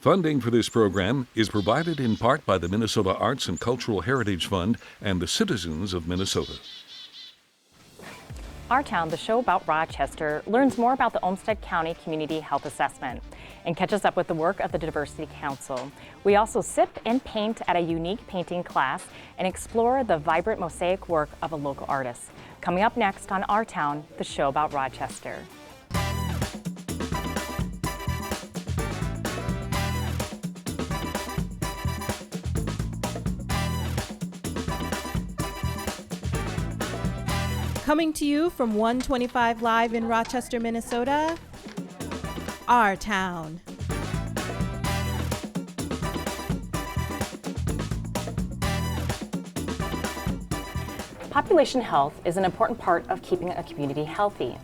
Funding for this program is provided in part by the Minnesota Arts and Cultural Heritage Fund and the citizens of Minnesota. Our Town, the show about Rochester, learns more about the Olmsted County Community Health Assessment and catches up with the work of the Diversity Council. We also sip and paint at a unique painting class and explore the vibrant mosaic work of a local artist. Coming up next on Our Town, the show about Rochester. Coming to you from 125 Live in Rochester, Minnesota, Our Town. Population health is an important part of keeping a community healthy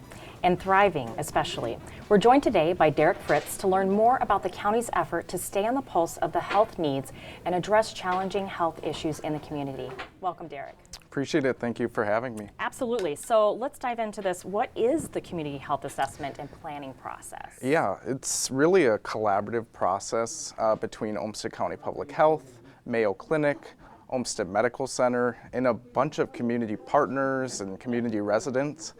and thriving, especially. We're joined today by Derrick Fritz to learn more about the county's effort to stay on the pulse of the health needs and address challenging health issues in the community. Welcome, Derrick. Appreciate it. Thank you for having me. Absolutely. So let's dive into this. What is the community health assessment and planning process? Yeah, it's really a collaborative process between Olmsted County Public Health, Mayo Clinic, Olmsted Medical Center, and a bunch of community partners and community residents.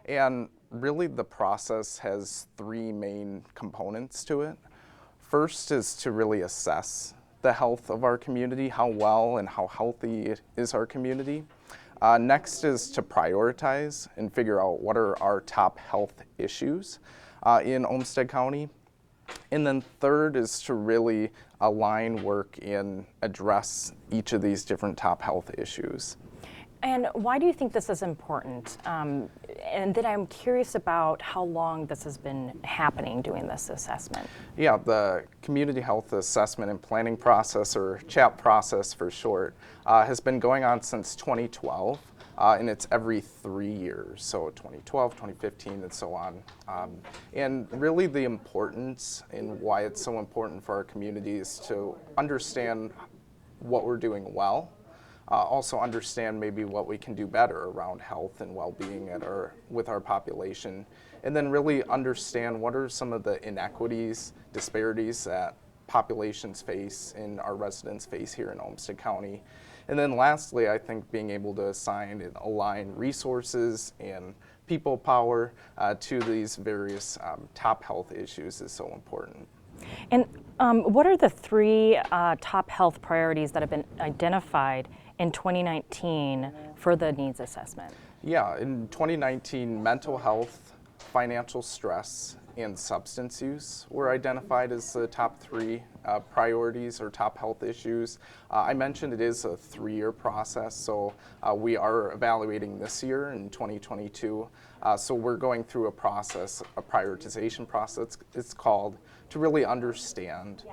And really the process has three main components to it. First is to really assess the health of our community, how well and how healthy is our community. Next is to prioritize and figure out what are our top health issues in Olmsted County. And then third is to really align work and address each of these different top health issues. And why do you think this is important? And then I'm curious about how long this has been happening, doing this assessment. Yeah, the Community Health Assessment and Planning process, or CHAP process for short, has been going on since 2012, and it's every 3 years, so 2012, 2015, and so on. And really the importance and why it's so important for our community is to understand what we're doing well, also understand maybe what we can do better around health and well-being with our population, and then really understand what are some of the inequities, disparities that populations face and our residents face here in Olmsted County. And then lastly, I think being able to assign and align resources and people power to these various top health issues is so important. And what are the three top health priorities that have been identified in 2019 for the needs assessment? Yeah, in 2019, mental health, financial stress, and substance use were identified as the top three priorities or top health issues. I mentioned it is a 3-year process, so we are evaluating this year in 2022. So we're going through a process, a prioritization process it's called, to really understand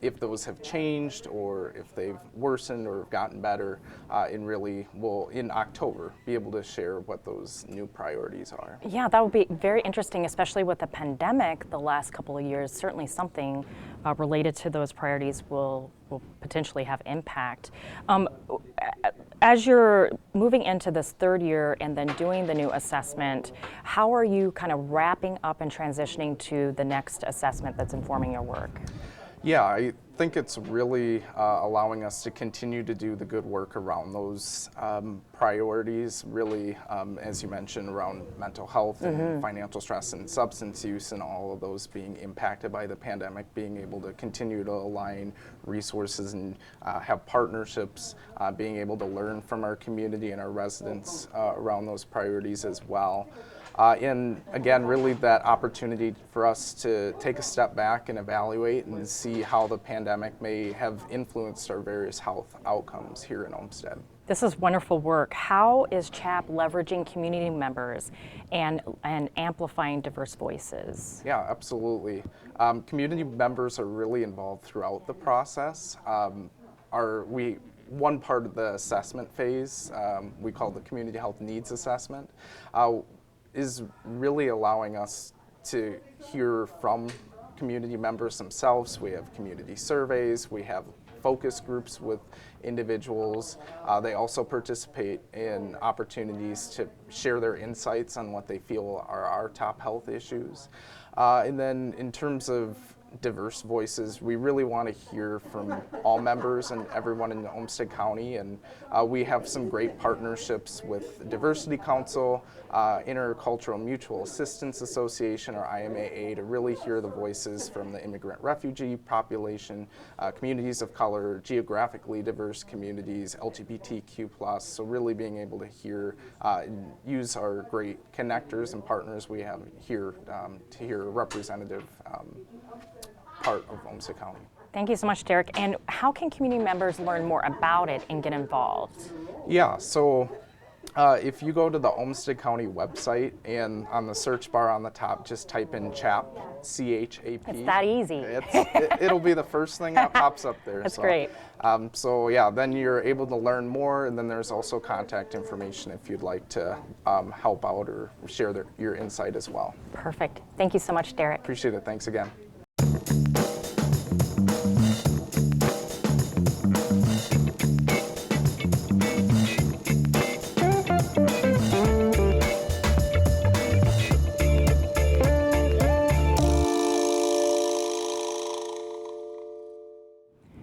if those have changed or if they've worsened or gotten better, and really will, in October, be able to share what those new priorities are. Yeah, that would be very interesting, especially with the pandemic the last couple of years. Certainly something related to those priorities will potentially have impact. As you're moving into this 3rd year and then doing the new assessment, how are you kind of wrapping up and transitioning to the next assessment that's informing your work? Yeah, I think it's really allowing us to continue to do the good work around those priorities, really, as you mentioned, around mental health and financial stress and substance use and all of those being impacted by the pandemic, being able to continue to align resources and have partnerships, being able to learn from our community and our residents around those priorities as well. And again, really that opportunity for us to take a step back and evaluate and see how the pandemic may have influenced our various health outcomes here in Olmsted. This is wonderful work. How is CHAP leveraging community members and amplifying diverse voices? Yeah, absolutely. Community members are really involved throughout the process. One part of the assessment phase, we call the Community Health Needs Assessment, is really allowing us to hear from community members themselves. We have community surveys, we have focus groups with individuals. They also participate in opportunities to share their insights on what they feel are our top health issues. And then in terms of diverse voices. We really want to hear from all members and everyone in Olmsted County, and we have some great partnerships with Diversity Council, Intercultural Mutual Assistance Association, or IMAA, to really hear the voices from the immigrant refugee population, communities of color, geographically diverse communities, LGBTQ+, so really being able to hear and use our great connectors and partners we have here to hear a representative part of Olmsted County. Thank you so much, Derrick. And how can community members learn more about it and get involved? Yeah, so if you go to the Olmsted County website and on the search bar on the top, just type in CHAP, C-H-A-P. It's that easy. It'll be the first thing that pops up there. That's great. So yeah, then you're able to learn more, and then there's also contact information if you'd like to help out or share your insight as well. Perfect. Thank you so much, Derrick. Appreciate it. Thanks again.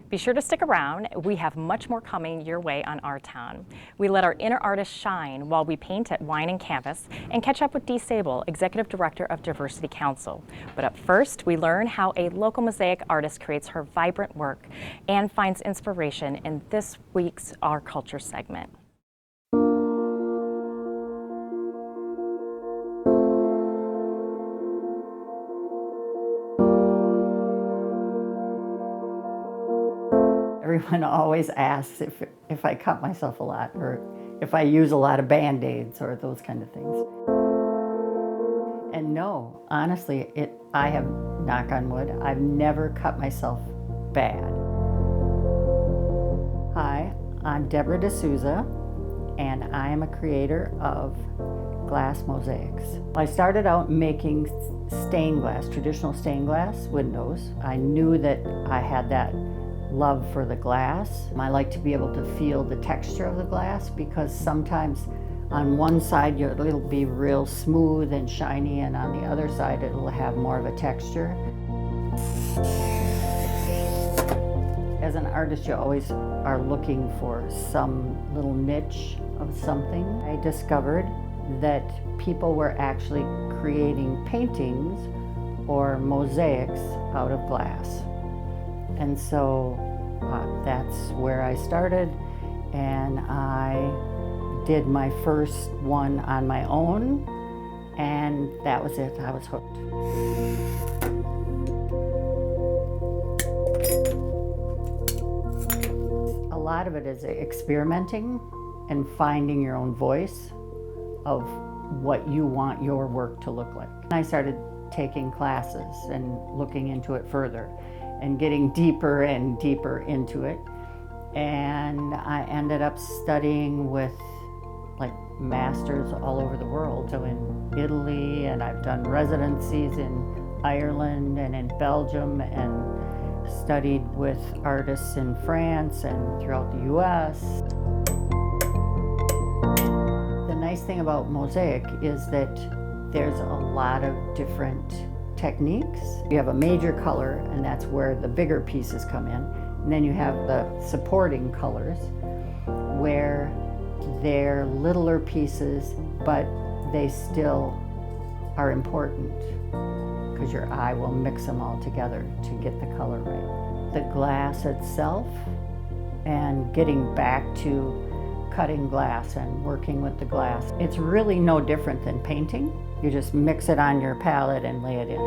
Be sure to stick around. We have much more coming your way on Our Town. We let our inner artists shine while we paint at Wine and Canvas and catch up with Dee Sabol, Executive Director of Diversity Council. But up first, we learn how a local mosaic artist creates her vibrant work and finds inspiration in this week's Our Culture segment. Everyone always asks if I cut myself a lot or if I use a lot of Band-Aids or those kind of things. And no, honestly, I have, knock on wood, I've never cut myself bad. Hi, I'm Debra D'Souza, and I am a creator of glass mosaics. I started out making stained glass, traditional stained glass windows. I knew that I had that love for the glass. I like to be able to feel the texture of the glass, because sometimes on one side it'll be real smooth and shiny, and on the other side it'll have more of a texture. As an artist, you always are looking for some little niche of something. I discovered that people were actually creating paintings or mosaics out of glass. And so that's where I started, and I did my first one on my own, and that was it. I was hooked. A lot of it is experimenting and finding your own voice of what you want your work to look like. I started taking classes and looking into it further, and getting deeper and deeper into it. And I ended up studying with like masters all over the world. So in Italy, and I've done residencies in Ireland and in Belgium, and studied with artists in France and throughout the US. The nice thing about mosaic is that there's a lot of different techniques. You have a major color, and that's where the bigger pieces come in. And then you have the supporting colors, where they're littler pieces, but they still are important, because your eye will mix them all together to get the color right. The glass itself, and getting back to cutting glass and working with the glass, it's really no different than painting. You just mix it on your palette and lay it in.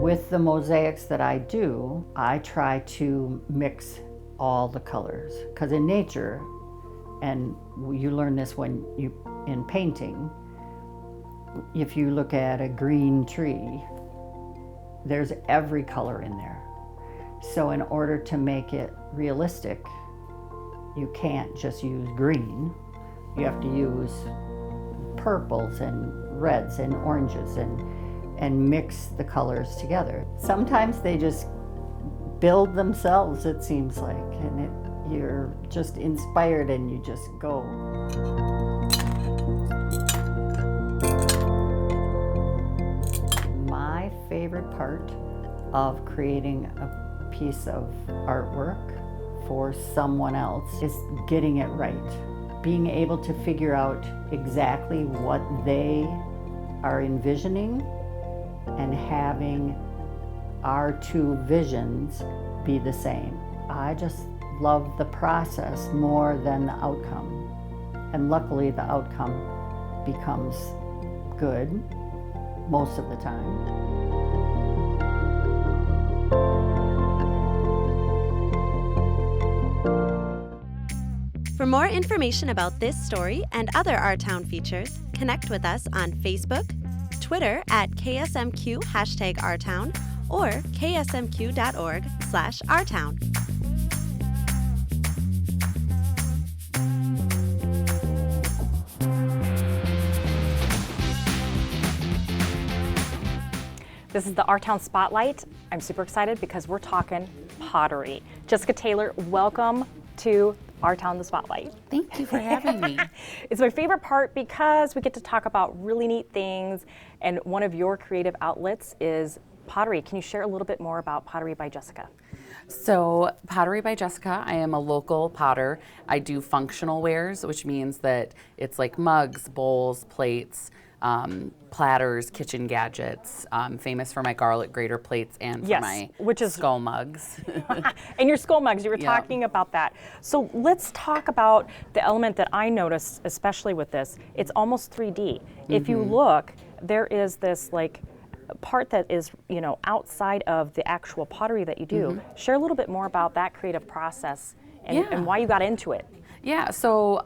With the mosaics that I do, I try to mix all the colors, because in nature, and you learn this when in painting, if you look at a green tree, there's every color in there. So in order to make it realistic, you can't just use green. You have to use purples and reds and oranges and mix the colors together. Sometimes they just build themselves, it seems like, and you're just inspired and you just go. favorite part of creating a piece of artwork for someone else is getting it right. Being able to figure out exactly what they are envisioning and having our two visions be the same. I just love the process more than the outcome. And luckily the outcome becomes good most of the time. For more information about this story and other Our Town features, connect with us on Facebook, Twitter at KSMQ #OurTown, or ksmq.org/OurTown. This is the Our Town Spotlight. I'm super excited because we're talking pottery. Jessica Taylor, welcome to Our Town, the Spotlight. Thank you for having me. It's my favorite part because we get to talk about really neat things, and one of your creative outlets is pottery. Can you share a little bit more about Pottery by Jessica? So, Pottery by Jessica, I am a local potter. I do functional wares, which means that it's like mugs, bowls, plates, platters, kitchen gadgets. I'm famous for my garlic grater plates and for my skull mugs. And your skull mugs, you were Yeah. talking about that. So let's talk about the element that I noticed, especially with this. It's almost 3D. If you look, there is this like part that is, you know, outside of the actual pottery that you do. Share a little bit more about that creative process and why you got into it. Yeah, so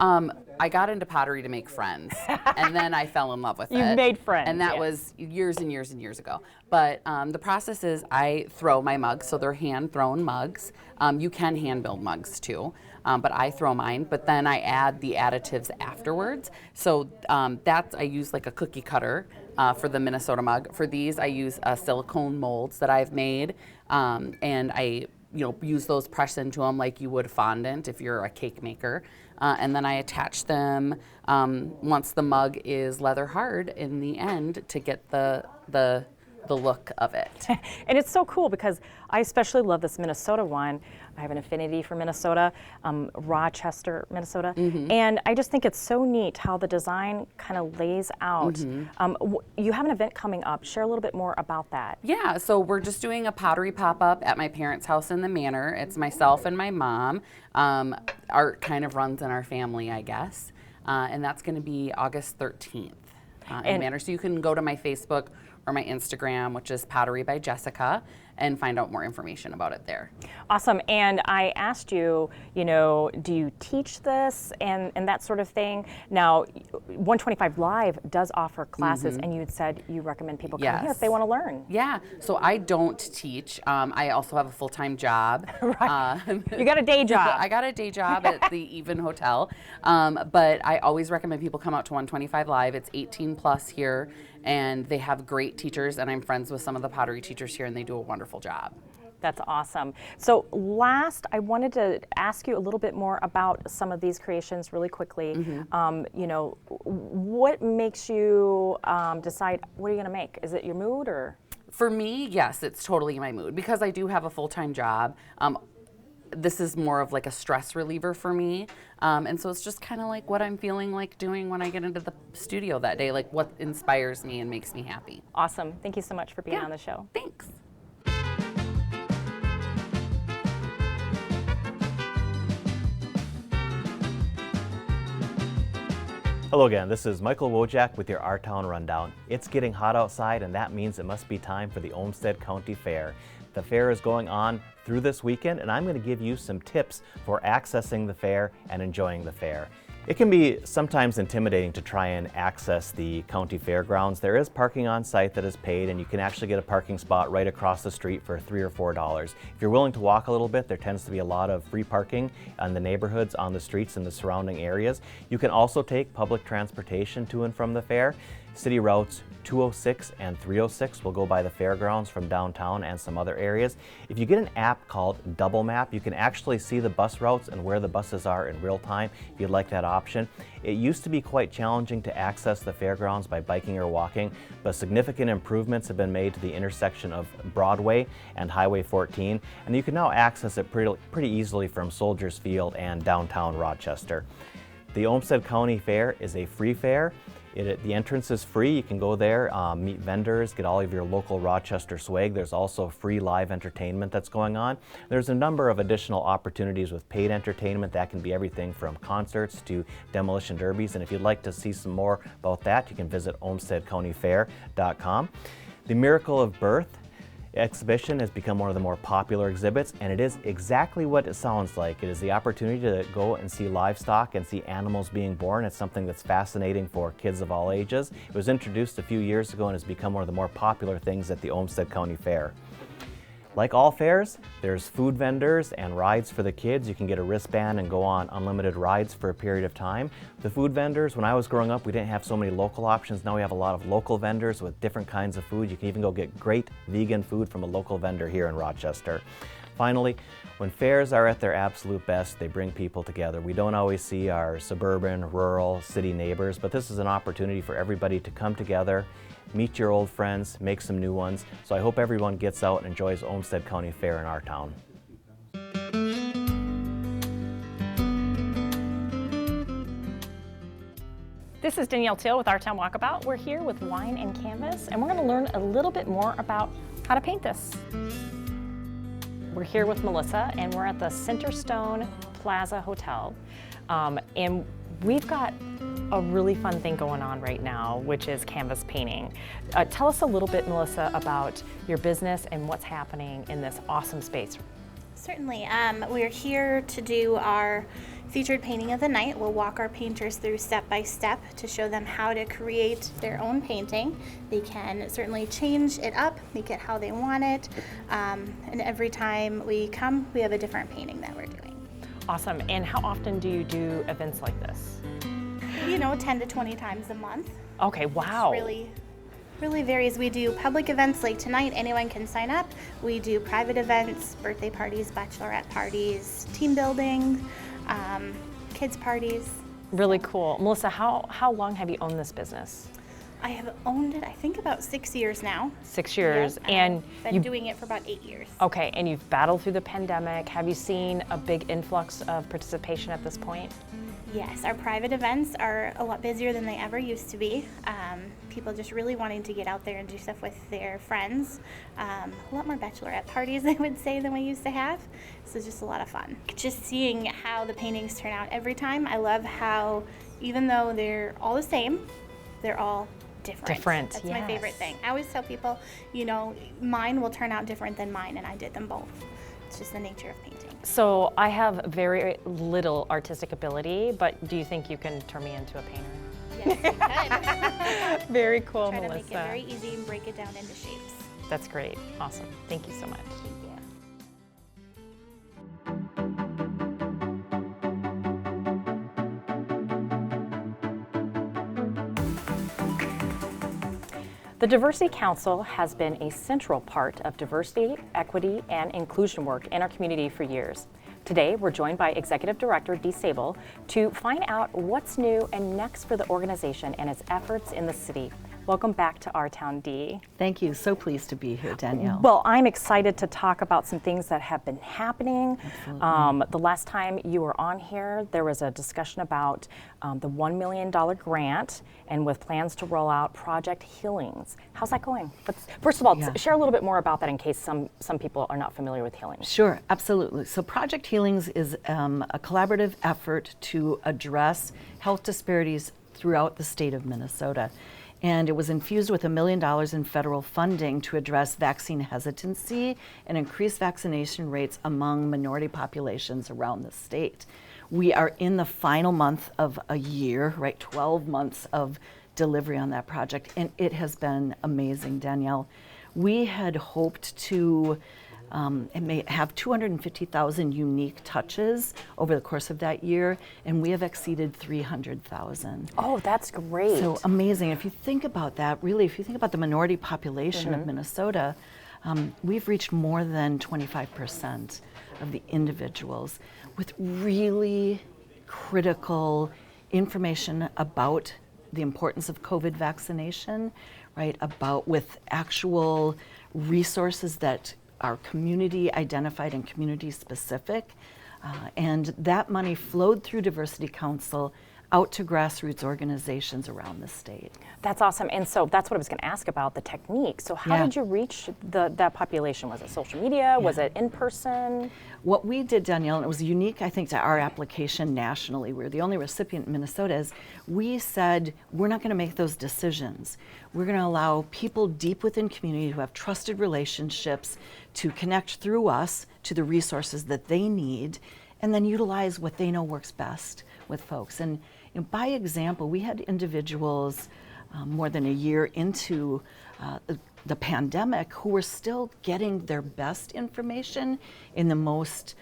I got into pottery to make friends, and then I fell in love with it. You made friends, and that yes. was years and years and years ago. But the process is I throw my mugs, so they're hand-thrown mugs. You can hand-build mugs too, but I throw mine. But then I add the additives afterwards. So I use like a cookie cutter for the Minnesota mug. For these, I use silicone molds that I've made, and I use those, press into them like you would fondant if you're a cake maker. And then I attach them once the mug is leather hard in the end to get the look of it. And it's so cool because I especially love this Minnesota one. I have an affinity for Minnesota, Rochester, Minnesota. And I just think it's so neat how the design kind of lays out. You have an event coming up. Share a little bit more about that. Yeah, so we're just doing a pottery pop-up at my parents' house in the manor. It's myself and my mom. Art kind of runs in our family, I guess. And that's going to be August 13th in Manor. So you can go to my Facebook or my Instagram, which is Pottery by Jessica, and find out more information about it there. Awesome. And I asked you, do you teach this and that sort of thing? Now, 125 Live does offer classes, and you said you recommend people come here if they want to learn. Yeah. So I don't teach. I also have a full-time job. Right. You got a day job. I got a day job at the Even Hotel. But I always recommend people come out to 125 Live. It's 18 plus here, and they have great teachers, and I'm friends with some of the pottery teachers here, and they do a wonderful job. That's awesome. So last, I wanted to ask you a little bit more about some of these creations really quickly. What makes you decide what are you going to make? Is it your mood or? For me, yes, it's totally my mood because I do have a full-time job. This is more of like a stress reliever for me. And so it's just kind of like what I'm feeling like doing when I get into the studio that day, like what inspires me and makes me happy. Awesome. Thank you so much for being on the show. Thanks. Hello again, this is Michael Wojcik with your Our Town Rundown. It's getting hot outside, and that means it must be time for the Olmsted County Fair. The fair is going on through this weekend, and I'm going to give you some tips for accessing the fair and enjoying the fair. It can be sometimes intimidating to try and access the county fairgrounds. There is parking on site that is paid, and you can actually get a parking spot right across the street for $3 or $4. If you're willing to walk a little bit, there tends to be a lot of free parking in the neighborhoods, on the streets, and the surrounding areas. You can also take public transportation to and from the fair. City routes 206 and 306 will go by the fairgrounds from downtown and some other areas. If you get an app called Double Map, you can actually see the bus routes and where the buses are in real time. If you'd like that option. It used to be quite challenging to access the fairgrounds by biking or walking, but significant improvements have been made to the intersection of Broadway and Highway 14, and you can now access it pretty easily from Soldiers Field and downtown Rochester. The Olmsted County Fair is a free fair. The entrance is free. You can go there, meet vendors, get all of your local Rochester swag. There's also free live entertainment that's going on. There's a number of additional opportunities with paid entertainment. That can be everything from concerts to demolition derbies. And if you'd like to see some more about that, you can visit olmstedcountyfair.com. The Miracle of Birth exhibition has become one of the more popular exhibits, and it is exactly what it sounds like. It is the opportunity to go and see livestock and see animals being born. It's something that's fascinating for kids of all ages. It was introduced a few years ago and has become one of the more popular things at the Olmsted County Fair. Like all fairs, there's food vendors and rides for the kids. You can get a wristband and go on unlimited rides for a period of time. The food vendors, when I was growing up, we didn't have so many local options. Now we have a lot of local vendors with different kinds of food. You can even go get great vegan food from a local vendor here in Rochester. Finally, when fairs are at their absolute best, they bring people together. We don't always see our suburban, rural, city neighbors, but this is an opportunity for everybody to come together, meet your old friends, make some new ones. So I hope everyone gets out and enjoys Olmsted County Fair in our town. This is Danielle Teal with Our Town Walkabout. We're here with wine and canvas, and we're going to learn a little bit more about how to paint this. We're here with Melissa, and we're at the Centerstone Plaza Hotel, and we've got a really fun thing going on right now, which is canvas painting. Tell us a little bit, Melissa, about your business and what's happening in this awesome space. Certainly. We're here to do our featured painting of the night. We'll walk our painters through step by step to show them how to create their own painting. They can certainly change it up, make it how they want it, and every time we come, we have a different painting that we're doing. Awesome. And how often do you do events like this? 10 to 20 times a month. Okay, wow. It's really varies. We do public events like tonight, anyone can sign up. We do private events, birthday parties, bachelorette parties, team building, kids parties. Really cool. Melissa, how long have you owned this business? I have owned it, I think, about 6 years now. 6 years. Yep, and I've been doing it for about 8 years. Okay, and you've battled through the pandemic. Have you seen a big influx of participation at this point? Yes, our private events are a lot busier than they ever used to be. People just really wanting to get out there and do stuff with their friends. A lot more bachelorette parties, I would say, than we used to have. So it's just a lot of fun. Just seeing how the paintings turn out every time. I love how, even though they're all the same, they're all different. That's yes. My favorite thing. I always tell people, mine will turn out different than mine, and I did them both. It's just the nature of painting. So I have very little artistic ability, but do you think you can turn me into a painter? Yes, you could. Very cool, Try Melissa. to make it very easy and break it down into shapes. That's great. Awesome. Thank you so much. Thank you. The Diversity Council has been a central part of diversity, equity, and inclusion work in our community for years. Today, we're joined by Executive Director Dee Sabol to find out what's new and next for the organization and its efforts in the city. Welcome back to Our Town, Dee. Thank you. So pleased to be here, Danielle. Well, I'm excited to talk about some things that have been happening. The last time you were on here, there was a discussion about the $1 million grant and with plans to roll out Project Healings. How's that going? First of all, share a little bit more about that in case some people are not familiar with Healings. Sure, absolutely. So Project Healings is a collaborative effort to address health disparities throughout the state of Minnesota. And it was infused with $1 million in federal funding to address vaccine hesitancy and increase vaccination rates among minority populations around the state. We are in the final month of a year, right? 12 months of delivery on that project, and it has been amazing, Danielle. We had hoped to it may have 250,000 unique touches over the course of that year, and we have exceeded 300,000. Oh, that's great. So amazing. If you think about that, really, if you think about the minority population of Minnesota, we've reached more than 25% of the individuals with really critical, information about the importance of COVID vaccination, right? About with actual resources that are community identified and community specific. And that money flowed through Diversity Council out to grassroots organizations around the state. That's awesome. And so that's what I was going to ask about, the technique. So how did you reach that population? Was it social media? Was it in person? What we did, Danielle, and it was unique, I think, to our application nationally, we're the only recipient in Minnesota, is we said, we're not going to make those decisions. We're going to allow people deep within community who have trusted relationships to connect through us to the resources that they need, and then utilize what they know works best with folks. And by example, we had individuals more than a year into the pandemic who were still getting their best information in the most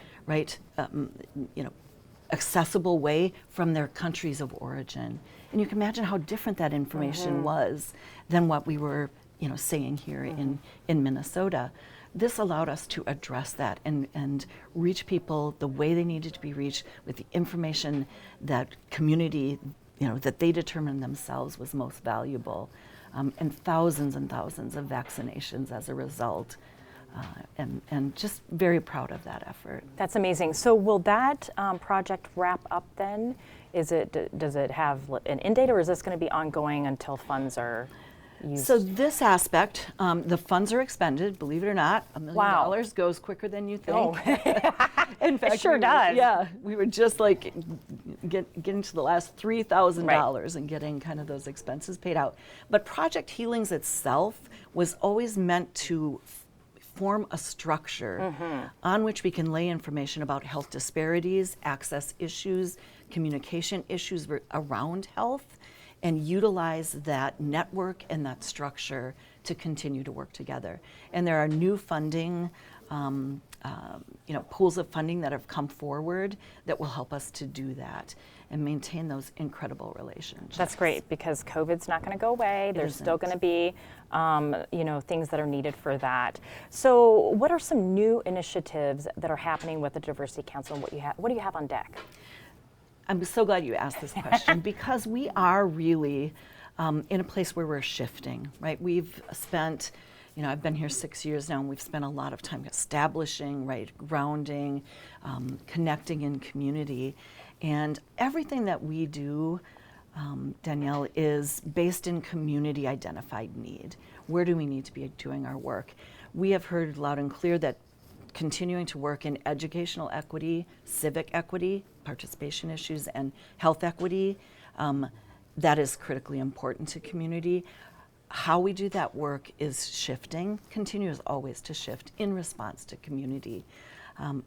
accessible way from their countries of origin. And you can imagine how different that information was than what we were saying here in Minnesota. This allowed us to address that and reach people the way they needed to be reached with the information that community, that they determined themselves was most valuable. And thousands of vaccinations as a result. And just very proud of that effort. That's amazing. So will that project wrap up then? Does it have an end date, or is this going to be ongoing until funds are used? So this aspect, the funds are expended, believe it or not. $1 million goes quicker than you think. Oh. In fact, it sure does. Yeah, we were just like getting to the last $3,000 and getting kind of those expenses paid out. But Project Healings itself was always meant to form a structure on which we can lay information about health disparities, access issues, communication issues around health, and utilize that network and that structure to continue to work together. And there are new funding, pools of funding that have come forward that will help us to do that and maintain those incredible relationships. That's great, because COVID's not going to go away. There's still going to be, things that are needed for that. So, what are some new initiatives that are happening with the Diversity Council, and what do you have on deck? I'm so glad you asked this question because we are really in a place where we're shifting, right? We've spent, I've been here 6 years now, and we've spent a lot of time establishing, grounding, connecting in community. And everything that we do, Danielle, is based in community identified need. Where do we need to be doing our work? We have heard loud and clear that continuing to work in educational equity, civic equity, participation issues, and health equity, that is critically important to community. How we do that work is shifting, continues always to shift in response to community.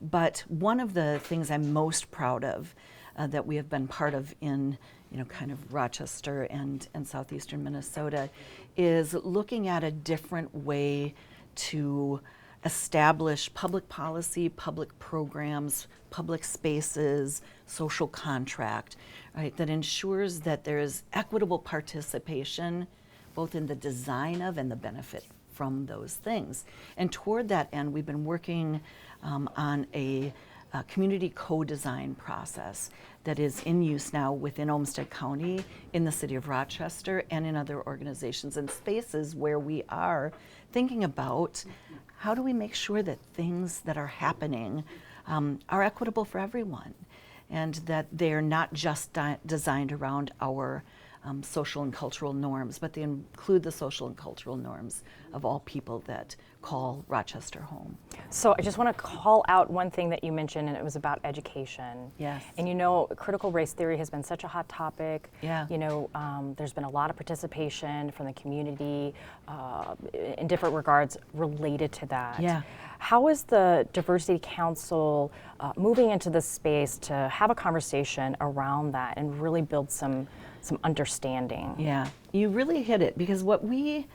But one of the things I'm most proud of that we have been part of in kind of Rochester and southeastern Minnesota is looking at a different way to establish public policy, public programs, public spaces, social contract, right, that ensures that there is equitable participation both in the design of and the benefit from those things. And toward that end, we've been working on a community co-design process that is in use now within Olmsted County, in the city of Rochester, and in other organizations and spaces where we are thinking about how do we make sure that things that are happening are equitable for everyone, and that they're not just designed around our social and cultural norms, but they include the social and cultural norms of all people that call Rochester home. So I just want to call out one thing that you mentioned, and it was about education. Yes. And critical race theory has been such a hot topic. Yeah. There's been a lot of participation from the community in different regards related to that. Yeah. How is the Diversity Council moving into this space to have a conversation around that and really build some understanding? Yeah, you really hit it, because what we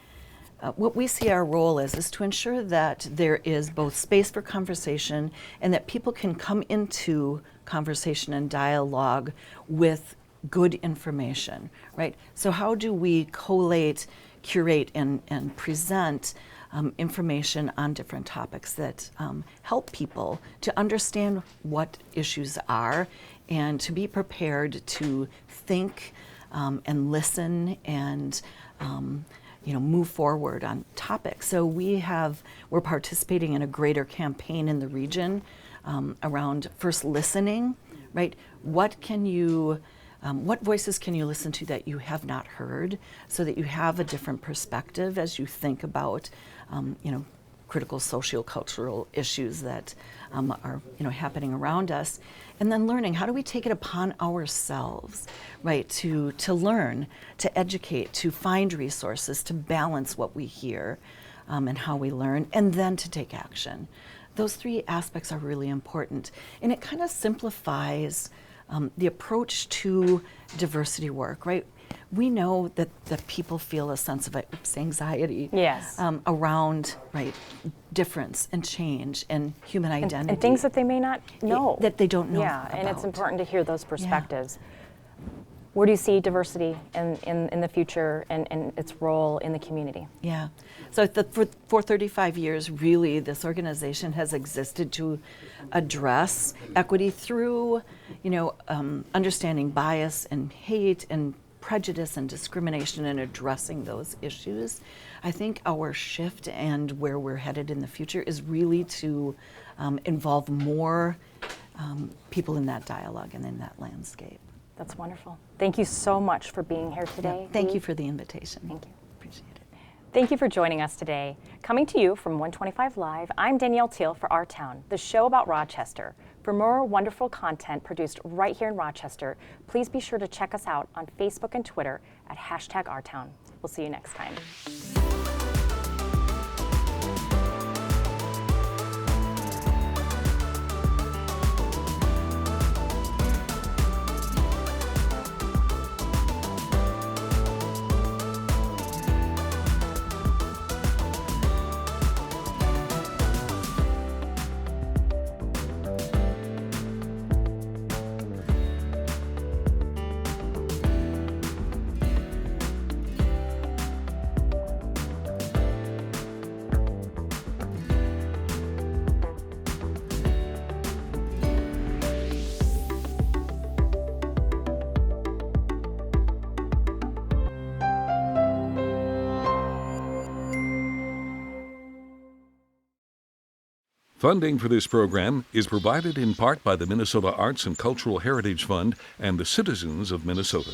see our role is to ensure that there is both space for conversation and that people can come into conversation and dialogue with good information, right? So how do we collate, curate, and present information on different topics that help people to understand what issues are and to be prepared to think and listen and move forward on topics. So we're participating in a greater campaign in the region around first listening, right? What voices can you listen to that you have not heard, so that you have a different perspective as you think about, critical sociocultural issues that are happening around us, and then learning how do we take it upon ourselves, right, to learn, to educate, to find resources, to balance what we hear and how we learn, and then to take action. Those three aspects are really important, and it kind of simplifies the approach to diversity work, right? We know that people feel a sense of anxiety around, right, difference and change and human identity. And things that they may not know. That they don't know Yeah, about. and it's important to hear those perspectives. Where do you see diversity in the future and its role in the community? Yeah, so for 35 years, really, this organization has existed to address equity through, understanding bias and hate and prejudice and discrimination and addressing those issues. I think our shift and where we're headed in the future is really to involve more people in that dialogue and in that landscape. That's wonderful. Thank you so much for being here today. Yeah, thank you for the invitation. Thank you. Appreciate it. Thank you for joining us today. Coming to you from 125 Live, I'm Danielle Teal for Our Town, the show about Rochester. For more wonderful content produced right here in Rochester, please be sure to check us out on Facebook and Twitter at #OurTown. We'll see you next time. Funding for this program is provided in part by the Minnesota Arts and Cultural Heritage Fund and the citizens of Minnesota.